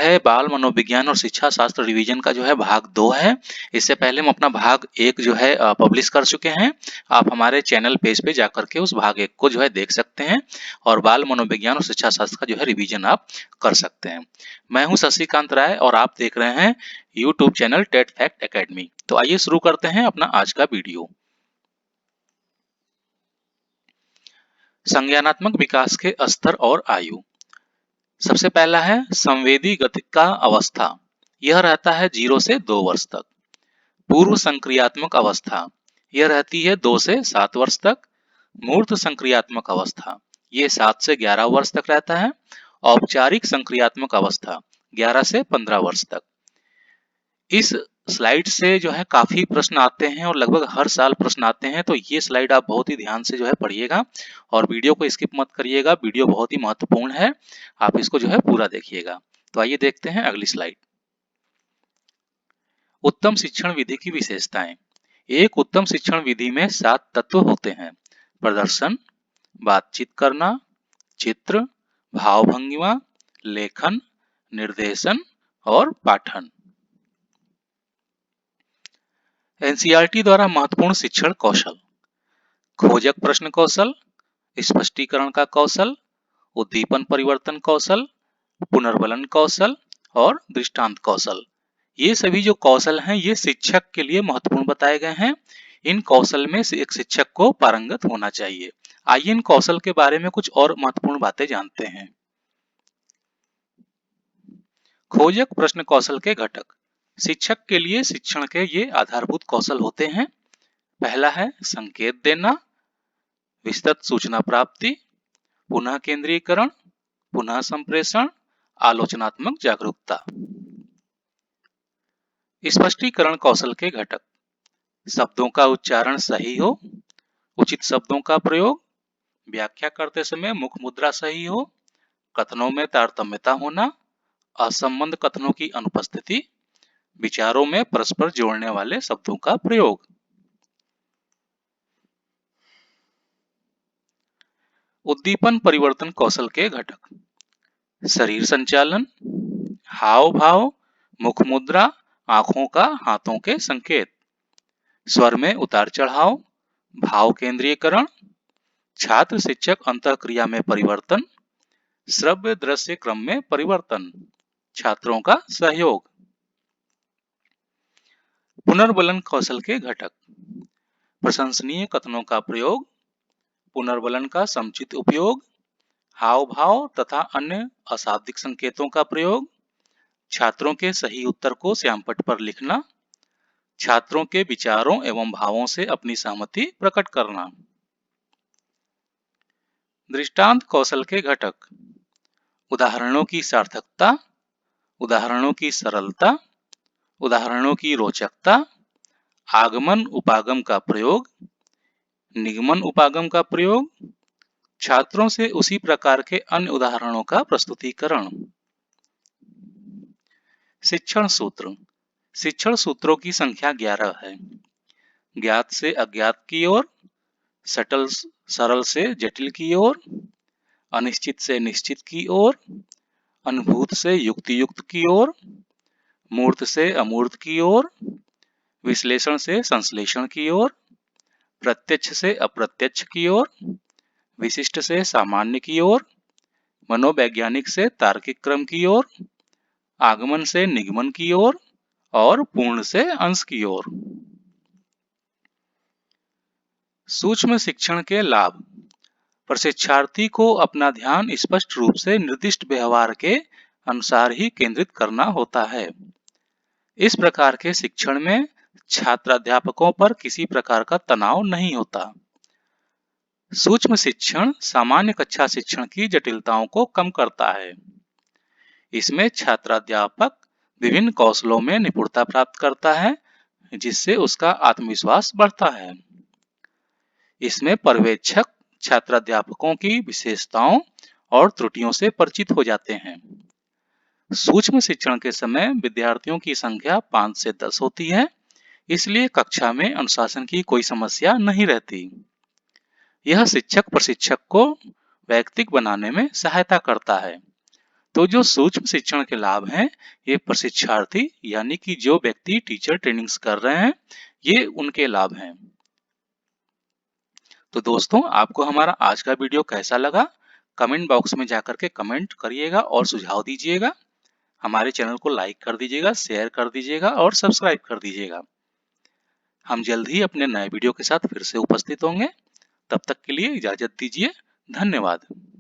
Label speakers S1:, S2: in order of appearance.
S1: है बाल मनोविज्ञान और शिक्षा शास्त्र रिवीजन का जो है भाग 2 है। इससे पहले हम अपना भाग 1 जो है पब्लिश कर चुके हैं। आप हमारे चैनल पेज पे जाकर के उस भाग 1 को जो है देख सकते हैं और बाल मनोविज्ञान और शिक्षा शास्त्र का जो है रिवीजन आप कर सकते हैं। मैं हूं शशिकांत राय और आप देख रहे हैं YouTube channel TET fact academy. तो आइए शुरू करते हैं अपना आज का वीडियो। संज्ञानात्मक विकास के स्तर और आयु। सबसे पहला है संवेदी गतिका अवस्था। यह रहता है 0 से 2 वर्ष तक। पूर्व संक्रियात्मक अवस्था यह रहती है 2 से 7 वर्ष तक। मूर्त संक्रियात्मक अवस्था ये 7 से 11 वर्ष तक रहता है। औपचारिक संक्रियात्मक अवस्था 11 से 15 वर्ष तक। इस स्लाइड से जो है काफी प्रश्न आते हैं और लगभग हर साल प्रश्न आते हैं, तो ये स्लाइड आप बहुत ही ध्यान से जो है पढ़िएगा और वीडियो को स्किप मत करिएगा। वीडियो बहुत ही महत्वपूर्ण है, आप इसको जो है पूरा देखिएगा। तो आइए देखते हैं अगली स्लाइड। उत्तम शिक्षण विधि की विशेषताएं। एक उत्तम शिक्षण विधि में 7 तत्व होते हैं: प्रदर्शन, बातचीत करना, चित्र, भावभंगिमा, लेखन, निर्देशन और पाठन। एनसीईआरटी द्वारा महत्वपूर्ण शिक्षण कौशल: खोजक प्रश्न कौशल, स्पष्टीकरण का कौशल, उद्दीपन परिवर्तन कौशल, पुनर्बलन कौशल और दृष्टांत कौशल। ये सभी जो कौशल हैं ये शिक्षक के लिए महत्वपूर्ण बताए गए हैं। इन कौशल में से एक शिक्षक को पारंगत होना चाहिए। आइए इन कौशल के बारे में कुछ और महत्वपूर्ण बातें जानते हैं। खोजक प्रश्न कौशल के घटक। शिक्षक के लिए शिक्षण के ये आधारभूत कौशल होते हैं। पहला है संकेत देना, विस्तृत सूचना प्राप्ति, पुनः केंद्रीकरण, पुनः संप्रेषण, आलोचनात्मक जागरूकता। स्पष्टीकरण कौशल के घटक। शब्दों का उच्चारण सही हो, उचित शब्दों का प्रयोग, व्याख्या करते समय मुख मुद्रा सही हो, कथनों में तारतम्यता होना, असंबद्ध कथनों की अनुपस्थिति, विचारों में परस्पर जोड़ने वाले शब्दों का प्रयोग। उद्दीपन परिवर्तन कौशल के घटक। शरीर संचालन, हाव भाव, मुख मुद्रा, आंखों का हाथों के संकेत, स्वर में उतार चढ़ाव, भाव केंद्रीयकरण, छात्र शिक्षक अंतःक्रिया में परिवर्तन, श्रव्य दृश्य क्रम में परिवर्तन, छात्रों का सहयोग। पुनर्बलन कौशल के घटक। प्रशंसनीय कथनों का प्रयोग, पुनर्बलन का समुचित उपयोग, हाव भाव तथा अन्य अशाब्दिक संकेतों का प्रयोग, छात्रों के सही उत्तर को श्यामपट्ट पर लिखना, छात्रों के विचारों एवं भावों से अपनी सहमति प्रकट करना। दृष्टांत कौशल के घटक। उदाहरणों की सार्थकता, उदाहरणों की सरलता, उदाहरणों की रोचकता, आगमन उपागम का प्रयोग, निगमन उपागम का प्रयोग, छात्रों से उसी प्रकार के अन्य उदाहरणों का प्रस्तुतीकरण। शिक्षण सूत्र। शिक्षण सूत्रों की संख्या 11 है। ज्ञात से अज्ञात की ओर, सरल से जटिल की ओर, अनिश्चित से निश्चित की ओर, अनुभूत से युक्तियुक्त की ओर, मूर्त से अमूर्त की ओर, विश्लेषण से संश्लेषण की ओर, प्रत्यक्ष से अप्रत्यक्ष की ओर, विशिष्ट से सामान्य की ओर, मनोवैज्ञानिक से तार्किक क्रम की ओर, आगमन से निगमन की ओर और पूर्ण से अंश की ओर। सूक्ष्म शिक्षण के लाभ। प्रशिक्षार्थी को अपना ध्यान स्पष्ट रूप से निर्दिष्ट व्यवहार के अनुसार ही केंद्रित करना होता है। इस प्रकार के शिक्षण में छात्राध्यापकों पर किसी प्रकार का तनाव नहीं होता। सूक्ष्म शिक्षण सामान्य कक्षा शिक्षण की जटिलताओं को कम करता है। इसमें छात्राध्यापक विभिन्न कौशलों में निपुणता प्राप्त करता है, जिससे उसका आत्मविश्वास बढ़ता है। इसमें पर्यवेक्षक छात्राध्यापकों की विशेषताओं और त्रुटियों से परिचित हो जाते हैं। सूक्ष्म शिक्षण के समय विद्यार्थियों की संख्या 5 से 10 होती है, इसलिए कक्षा में अनुशासन की कोई समस्या नहीं रहती। यह शिक्षक प्रशिक्षक को वैयक्तिक बनाने में सहायता करता है तो जो सूक्ष्म शिक्षण के लाभ हैं, ये प्रशिक्षार्थी यानी कि जो व्यक्ति टीचर ट्रेनिंग्स कर रहे हैं, ये उनके लाभ हैं। तो दोस्तों, आपको हमारा आज का वीडियो कैसा लगा? कमेंट बॉक्स में जाकर के कमेंट करिएगा और सुझाव दीजिएगा। हमारे चैनल को लाइक कर दीजिएगा, शेयर कर दीजिएगा और सब्सक्राइब कर दीजिएगा। हम जल्द ही अपने नए वीडियो के साथ फिर से उपस्थित होंगे। तब तक के लिए इजाजत दीजिए। धन्यवाद।